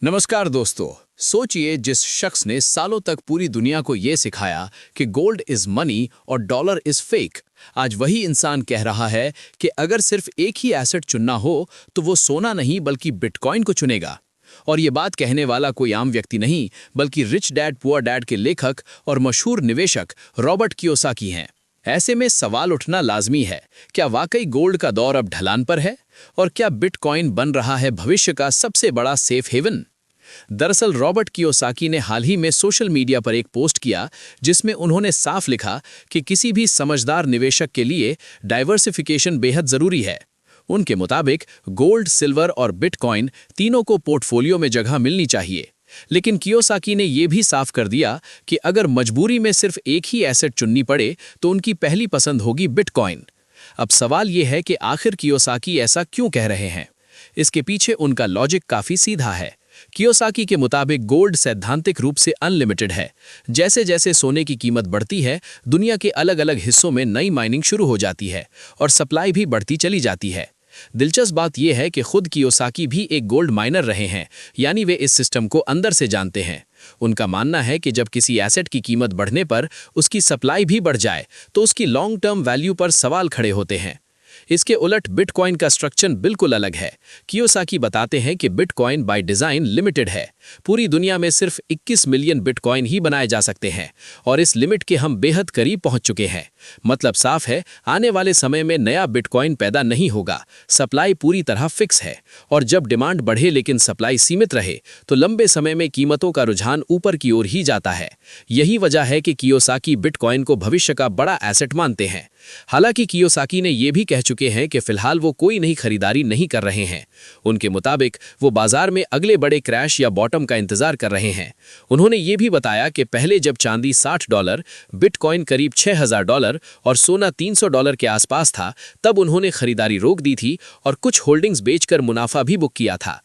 नमस्कार दोस्तों। सोचिए, जिस शख्स ने सालों तक पूरी दुनिया को यह सिखाया कि गोल्ड इज मनी और डॉलर इज फेक, आज वही इंसान कह रहा है कि अगर सिर्फ एक ही एसेट चुनना हो तो वो सोना नहीं बल्कि बिटकॉइन को चुनेगा। और ये बात कहने वाला कोई आम व्यक्ति नहीं बल्कि रिच डैड पुअर डैड के लेखक और मशहूर निवेशक रॉबर्ट कियोसाकी हैं। ऐसे में सवाल उठना लाजमी है, क्या वाकई गोल्ड का दौर अब ढलान पर है और क्या बिटकॉइन बन रहा है भविष्य का सबसे बड़ा सेफ हेवन? दरअसल रॉबर्ट कियोसाकी ने हाल ही में सोशल मीडिया पर एक पोस्ट किया जिसमें उन्होंने साफ लिखा कि किसी भी समझदार निवेशक के लिए डाइवर्सिफिकेशन बेहद जरूरी है। उनके मुताबिक गोल्ड, सिल्वर और बिटकॉइन तीनों को पोर्टफोलियो में जगह मिलनी चाहिए। लेकिन कियोसाकी ने यह भी साफ कर दिया कि अगर मजबूरी में सिर्फ एक ही एसेट चुननी पड़े तो उनकी पहली पसंद होगी बिटकॉइन। अब सवाल यह है कि आखिर कियोसाकी ऐसा क्यों कह रहे हैं? इसके पीछे उनका लॉजिक काफी सीधा है। कियोसाकी के मुताबिक गोल्ड सैद्धांतिक रूप से अनलिमिटेड है। जैसे जैसे सोने की कीमत बढ़ती है, दुनिया के अलग अलग हिस्सों में नई माइनिंग शुरू हो जाती है और सप्लाई भी बढ़ती चली जाती है। दिलचस्प बात यह है कि खुद कियोसाकी भी एक गोल्ड माइनर रहे हैं, यानी वे इस सिस्टम को अंदर से जानते हैं। उनका मानना है कि जब किसी एसेट की कीमत बढ़ने पर उसकी सप्लाई भी बढ़ जाए तो उसकी लॉन्ग टर्म वैल्यू पर सवाल खड़े होते हैं। इसके उलट बिटकॉइन का स्ट्रक्चर बिल्कुल अलग है। कियोसाकी बताते हैं कि बिटकॉइन बाय डिजाइन लिमिटेड है। पूरी दुनिया में सिर्फ 21 मिलियन बिटकॉइन ही बनाए जा सकते हैं और इस लिमिट के हम बेहद करीब पहुंच चुके हैं। मतलब साफ है, आने वाले समय में नया बिटकॉइन पैदा नहीं होगा। सप्लाई पूरी तरह फिक्स है और जब डिमांड बढ़े लेकिन सप्लाई सीमित रहे तो लंबे समय में कीमतों का रुझान ऊपर की ओर ही जाता है। यही वजह है कि कियोसाकी बिटकॉइन को भविष्य का बड़ा एसेट मानते हैं। हालांकि कियोसाकी ने यह भी कह चुके हैं कि फिलहाल वो कोई नई खरीदारी नहीं कर रहे हैं। उनके मुताबिक वो बाजार में अगले बड़े क्रैश या बॉटम का इंतजार कर रहे हैं। उन्होंने ये भी बताया कि पहले जब चांदी $60, बिटकॉइन करीब $6000 और सोना $300 के आसपास था, तब उन्होंने खरीदारी रोक दी थी और कुछ होल्डिंग्स बेचकर मुनाफा भी बुक किया था।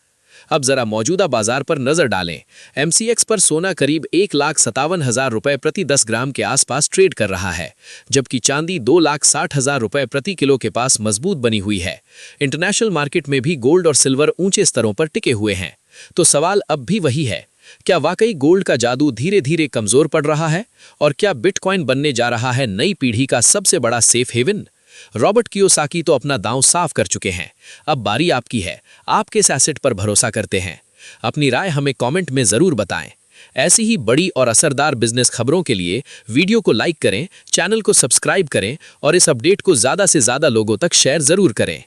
अब जरा मौजूदा बाजार पर नजर डालें। MCX पर सोना करीब 1,57,000 रुपए प्रति 10 ग्राम के आसपास ट्रेड कर रहा है, जबकि चांदी 2,60,000 रुपए प्रति किलो के पास मजबूत बनी हुई है। इंटरनेशनल मार्केट में भी गोल्ड और सिल्वर ऊंचे स्तरों पर टिके हुए हैं। तो सवाल अब भी वही है, क्या वाकई गोल्ड का जादू धीरे धीरे कमजोर पड़ रहा है और क्या बिटकॉइन बनने जा रहा है नई पीढ़ी का सबसे बड़ा सेफ हेवन? रॉबर्ट कियोसाकी तो अपना दांव साफ कर चुके हैं। अब बारी आपकी है, आप किस एसेट पर भरोसा करते हैं? अपनी राय हमें कमेंट में जरूर बताएं। ऐसी ही बड़ी और असरदार बिजनेस खबरों के लिए वीडियो को लाइक करें, चैनल को सब्सक्राइब करें और इस अपडेट को ज्यादा से ज्यादा लोगों तक शेयर जरूर करें।